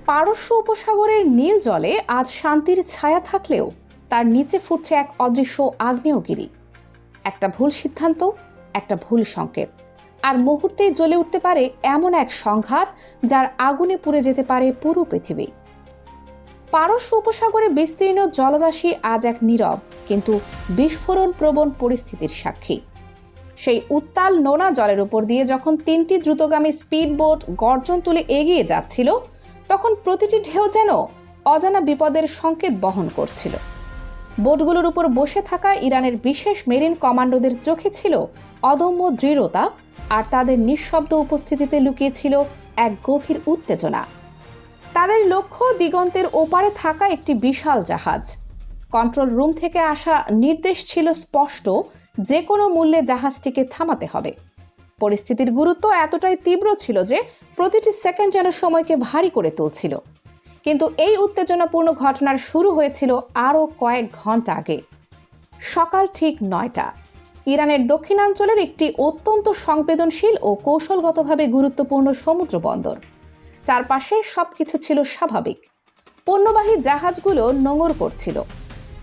পারস্য উপসাগরের নীল জলে আজ শান্তির ছায়া থাকলেও তার নিচে ফুটছে এক অদৃশ্য আগ্নেয়গিরি। একটা ভুল সিদ্ধান্ত, একটা ভুল সংকেত, আর মুহূর্তেই জ্বলে উঠতে পারে এমন এক সংঘাত যার আগুনে পুড়ে যেতে পারে পুরো পৃথিবী। পারস্য উপসাগরে বিস্তীর্ণ জলরাশি আজ এক নীরব কিন্তু বিস্ফোরণ প্রবণ পরিস্থিতির সাক্ষী। সেই উত্তাল নোনা জলের উপর দিয়ে যখন 3টি দ্রুতগামী স্পিডবোট গর্জন তুলে এগিয়ে যাচ্ছিল, তখন প্রতিটি ঢেউ যেন অজানা বিপদের সংকেত বহন করছিল। বোটগুলোর উপর বসে থাকা ইরানের বিশেষ মেরিন কমান্ডোদের চোখে ছিল অদম্য দৃঢ়তা, আর তাদের নিঃশব্দ উপস্থিতিতে লুকিয়েছিল এক গভীর উত্তেজনা। তাদের লক্ষ্য দিগন্তের ওপারে থাকা একটি বিশাল জাহাজ। কন্ট্রোল রুম থেকে আসা নির্দেশ ছিল স্পষ্ট, যে কোনো মূল্যে জাহাজটিকে থামাতে হবে। পরিস্থিতির গুরুত্ব এতটাই তীব্র ছিল যে প্রতিটি সেকেন্ড যেন সময়কে ভারী করে তুলছিল। কিন্তু এই উত্তেজনাপূর্ণ ঘটনার শুরু হয়েছিল আরও কয়েক ঘন্টা আগে। সকাল ঠিক 9টা। ইরানের দক্ষিণাঞ্চলের একটি অত্যন্ত সংবেদনশীল ও কৌশলগতভাবে গুরুত্বপূর্ণ সমুদ্র বন্দর। চারপাশে সবকিছু ছিল স্বাভাবিক। পণ্যবাহী জাহাজগুলো নোঙর করছিল,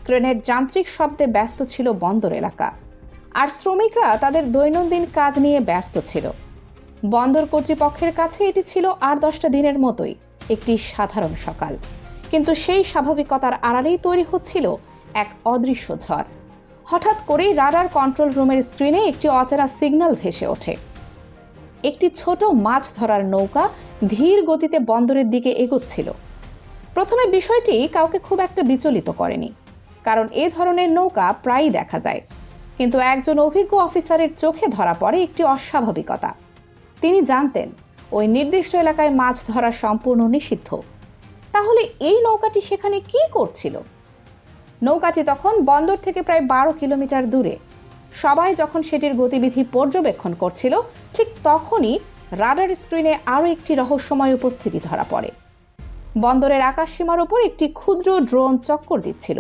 ক্রেনের যান্ত্রিক শব্দে ব্যস্ত ছিল বন্দর এলাকা, আর শ্রমিকরা তাদের দৈনন্দিন কাজ নিয়ে ব্যস্ত ছিল। বন্দর কর্তৃপক্ষের কাছে এটি ছিল 8-10টা দিনের মতোই একটি সাধারণ সকাল। কিন্তু সেই স্বাভাবিকতার আড়ালেই তৈরি হচ্ছিল এক অদৃশ্য ঝড়। হঠাৎ করেই রাডার কন্ট্রোল রুমের স্ক্রিনে একটি অচেনা সিগন্যাল ভেসে ওঠে। একটি ছোট মাছ ধরার নৌকা ধীর গতিতে বন্দরের দিকে এগোচ্ছিল। প্রথমে বিষয়টি কাউকে খুব একটা বিচলিত করেনি, কারণ এ ধরনের নৌকা প্রায়ই দেখা যায়। কিন্তু একজন অভিজ্ঞ অফিসারের চোখে ধরা পড়ে একটি অস্বাভাবিকতা। তিনি জানতেন ওই নির্দিষ্ট এলাকায় মাছ ধরা সম্পূর্ণ নিষিদ্ধ। তাহলে এই নৌকাটি সেখানে কি করছিল? নৌকাটি তখন বন্দর থেকে প্রায় 12 কিলোমিটার দূরে। সবাই যখন সেটির গতিবিধি পর্যবেক্ষণ করছিল, ঠিক তখনই রাডার স্ক্রিনে আরও একটি রহস্যময় উপস্থিতি ধরা পড়ে। বন্দরের আকাশসীমার উপর একটি ক্ষুদ্র ড্রোন চক্কর দিচ্ছিল।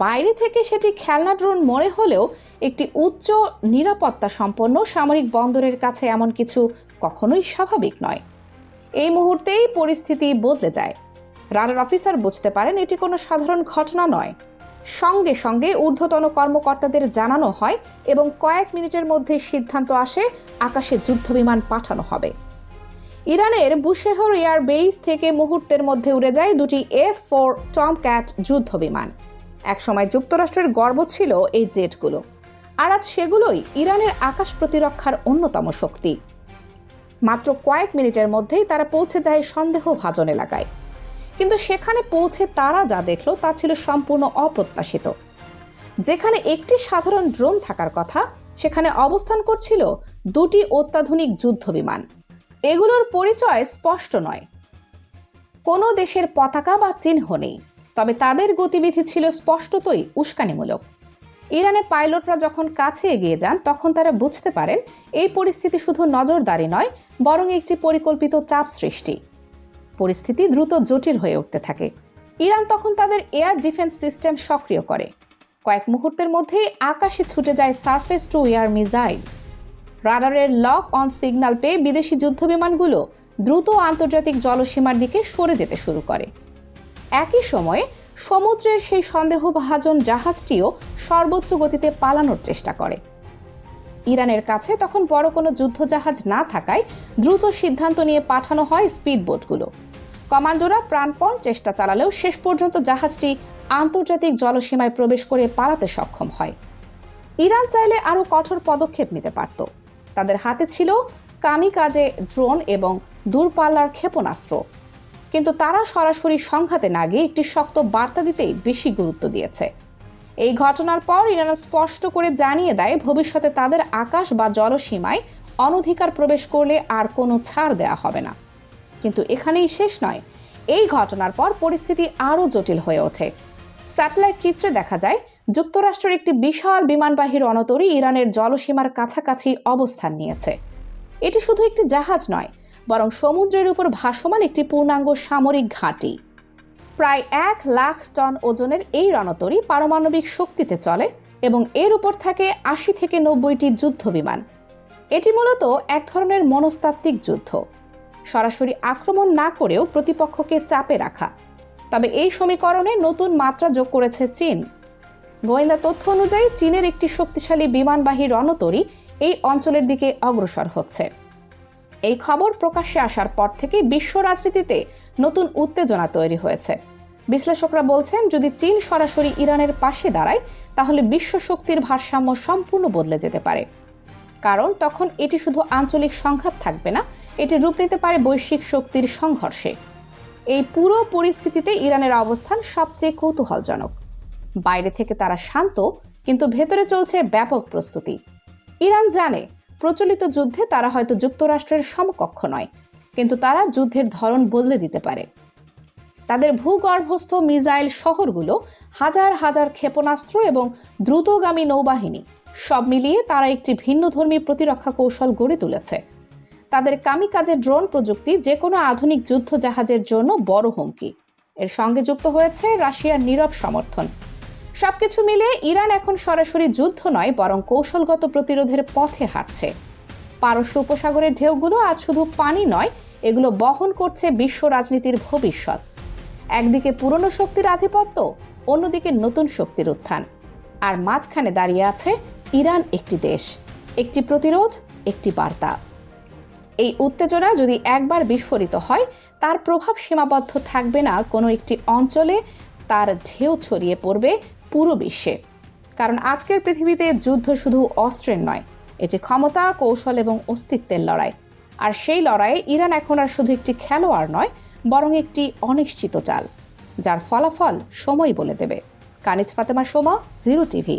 বাইরে থেকে সেটি খেলনা ড্রোন মনে হলেও একটি উচ্চ নিরাপত্তা সম্পন্ন সামরিক বন্দরের কাছে এমন কিছু কখনোই স্বাভাবিক নয়। এই মুহূর্তেই পরিস্থিতি বদলে যায়। রাডার অফিসার বুঝতে পারেন এটি কোনো সাধারণ ঘটনা নয়। সঙ্গে সঙ্গে ঊর্ধ্বতন কর্মকর্তাদের জানানো হয় এবং কয়েক মিনিটের মধ্যে সিদ্ধান্ত আসে আকাশে যুদ্ধবিমান পাঠানো হবে। ইরানের বুশেহর এয়ার বেস থেকে মুহূর্তের মধ্যে উড়ে যায় 2টি F-4 টমক্যাট যুদ্ধবিমান। একসময় যুক্তরাষ্ট্রের গর্ব ছিল এই জেটগুলো, আর আজ সেগুলোই ইরানের আকাশ প্রতিরক্ষার অন্যতম শক্তি। মাত্র কয়েক মিনিটের মধ্যেই তারা পৌঁছে যায় সন্দেহভাজন এলাকায়। কিন্তু সেখানে পৌঁছে তারা যা দেখল তা ছিল সম্পূর্ণ অপ্রত্যাশিত। যেখানে একটি সাধারণ ড্রোন থাকার কথা, সেখানে অবস্থান করছিল 2টি অত্যাধুনিক যুদ্ধবিমান। এগুলোর পরিচয় স্পষ্ট নয়, কোনো দেশের পতাকা বা চিহ্ন নেই, তবে তাদের গতিবিধি ছিল স্পষ্টতই উস্কানিমূলক। ইরানে পাইলটরা যখন কাছে এগিয়ে যান, তখন তারা বুঝতে পারেন এই পরিস্থিতি শুধু নজরদারি নয়, বরং একটি পরিকল্পিত চাপ সৃষ্টি। পরিস্থিতি দ্রুত জটিল হয়ে উঠতে থাকে। ইরান তখন তাদের এয়ার ডিফেন্স সিস্টেম সক্রিয় করে। কয়েক মুহূর্তের মধ্যেই আকাশে ছুটে যায় সারফেস টু এয়ার মিসাইল। রাডারের লক অন সিগন্যাল পেয়ে বিদেশি যুদ্ধবিমানগুলো দ্রুত আন্তর্জাতিক জলসীমার দিকে সরে যেতে শুরু করে। একই সময়ে সমুদ্রের সেই সন্দেহভাজন জাহাজটিও সর্বোচ্চ গতিতে পালানোর চেষ্টা করে। ইরানের কাছে তখন বড় কোনো যুদ্ধজাহাজ না থাকায় দ্রুত সিদ্ধান্ত নিয়ে পাঠানো হয় স্পিডবোটগুলো। কমান্ডোরা প্রাণপণ চেষ্টা চালালেও শেষ পর্যন্ত জাহাজটি আন্তর্জাতিক জলসীমায় প্রবেশ করে পালাতে সক্ষম হয়। ইরান চাইলে আরও কঠোর পদক্ষেপ নিতে পারত। তাদের হাতে ছিল কামিকাজে ড্রোন এবং দূরপাল্লার ক্ষেপণাস্ত্র, কিন্তু তারা সরাসরি সংঘাতে না গিয়ে একটি শক্ত বার্তা দিতেই বেশি গুরুত্ব দিয়েছে। এই ঘটনার পর ইরান স্পষ্ট করে জানিয়ে দেয় ভবিষ্যতে তাদের আকাশ বা জলসীমায় অনধিকার প্রবেশ করলে আর কোনো ছাড় দেওয়া হবে না। কিন্তু এখানেই শেষ নয়। এই ঘটনার পর পরিস্থিতি আরও জটিল হয়ে ওঠে। স্যাটেলাইট চিত্রে দেখা যায় যুক্তরাষ্ট্রের একটি বিশাল বিমানবাহী রণতরী ইরানের জলসীমার কাছাকাছি অবস্থান নিয়েছে। এটি শুধু একটি জাহাজ নয়, বরং সমুদ্রের উপর ভাসমান একটি পূর্ণাঙ্গ সামরিক ঘাঁটি। প্রায় 1 লাখ টন ওজনের এই রণতরী পারমাণবিক শক্তিতে চলে এবং এর উপর থাকে 80 থেকে 90টি যুদ্ধবিমান। এটি মূলত এক ধরনের মনস্তাত্ত্বিক যুদ্ধ। সরাসরি আক্রমণ না করেও প্রতিপক্ষকে চাপে রাখা। তবে এই সমীকরণে নতুন মাত্রা যোগ করেছে চীন। গোয়েন্দা তথ্য অনুযায়ী চীনের একটি শক্তিশালী বিমানবাহী রণতরী এই অঞ্চলের দিকে অগ্রসর হচ্ছে। এই খবর প্রকাশ্যে আসার পর থেকে বিশ্ব রাজনীতিতে নতুন উত্তেজনা তৈরি হয়েছে। বিশ্লেষকরা বলছেন, যদি চীন সরাসরি ইরানের পাশে দাঁড়ায় তাহলে বিশ্ব শক্তির ভারসাম্য সম্পূর্ণ বদলে যেতে পারে। কারণ তখন এটি শুধু আঞ্চলিক সংঘাত থাকবে না, এটি রূপ নিতে পারে বৈশ্বিক শক্তির সংঘর্ষে। এই পুরো পরিস্থিতিতে ইরানের অবস্থান সবচেয়ে কৌতূহলজনক। বাইরে থেকে তারা শান্ত, কিন্তু ভেতরে চলছে ব্যাপক প্রস্তুতি। ইরান জানে প্রচলিত যুদ্ধে তারা হয়তো যুক্তরাষ্ট্রের সমকক্ষ নয়, কিন্তু তারা যুদ্ধের ধরন বদলে দিতে পারে। তাদের ভূগর্ভস্থ মিসাইল শহরগুলো, হাজার হাজার ক্ষেপণাস্ত্র এবং দ্রুতগামী নৌবাহিনী, সব মিলিয়ে তারা একটি ভিন্নধর্মী প্রতিরক্ষা কৌশল গড়ে তুলেছে। তাদের কামিকাজে ড্রোন প্রযুক্তি যে কোনো আধুনিক যুদ্ধ জাহাজের জন্য বড় হুমকি। এর সঙ্গে যুক্ত হয়েছে রাশিয়ার নীরব সমর্থন। সবকিছু মিলিয়ে ইরান এখন সরাসরি যুদ্ধ নয়, বরং কৌশলগত প্রতিরোধের পথে হাঁটছে। পারস্য উপসাগরের ঢেউগুলো আজ শুধু পানি নয়, এগুলো বহন করছে বিশ্ব রাজনীতির ভবিষ্যৎ। একদিকে পুরনো শক্তির আধিপত্য, অন্যদিকে নতুন শক্তির উত্থান। আর মাঝখানে দাঁড়িয়ে আছে ইরান, একটি দেশ, একটি প্রতিরোধ, একটি বার্তা। এই উত্তেজনা যদি একবার বিস্ফোরিত হয়, তার প্রভাব সীমাবদ্ধ থাকবে না কোনো একটি অঞ্চলে, তার ঢেউ ছড়িয়ে পড়বে পুরো বিশ্বে। কারণ আজকের পৃথিবীতে যুদ্ধ শুধু অস্ত্রের নয়, এটি ক্ষমতা, কৌশল এবং অস্তিত্বের লড়াই। আর সেই লড়াইয়ে ইরান এখন আর শুধু একটি খেলোয়াড় নয়, বরং একটি অনিশ্চিত চাল, যার ফলাফল সময় বলে দেবে। কানিজ ফাতেমা, সোমা, জিরো টিভি।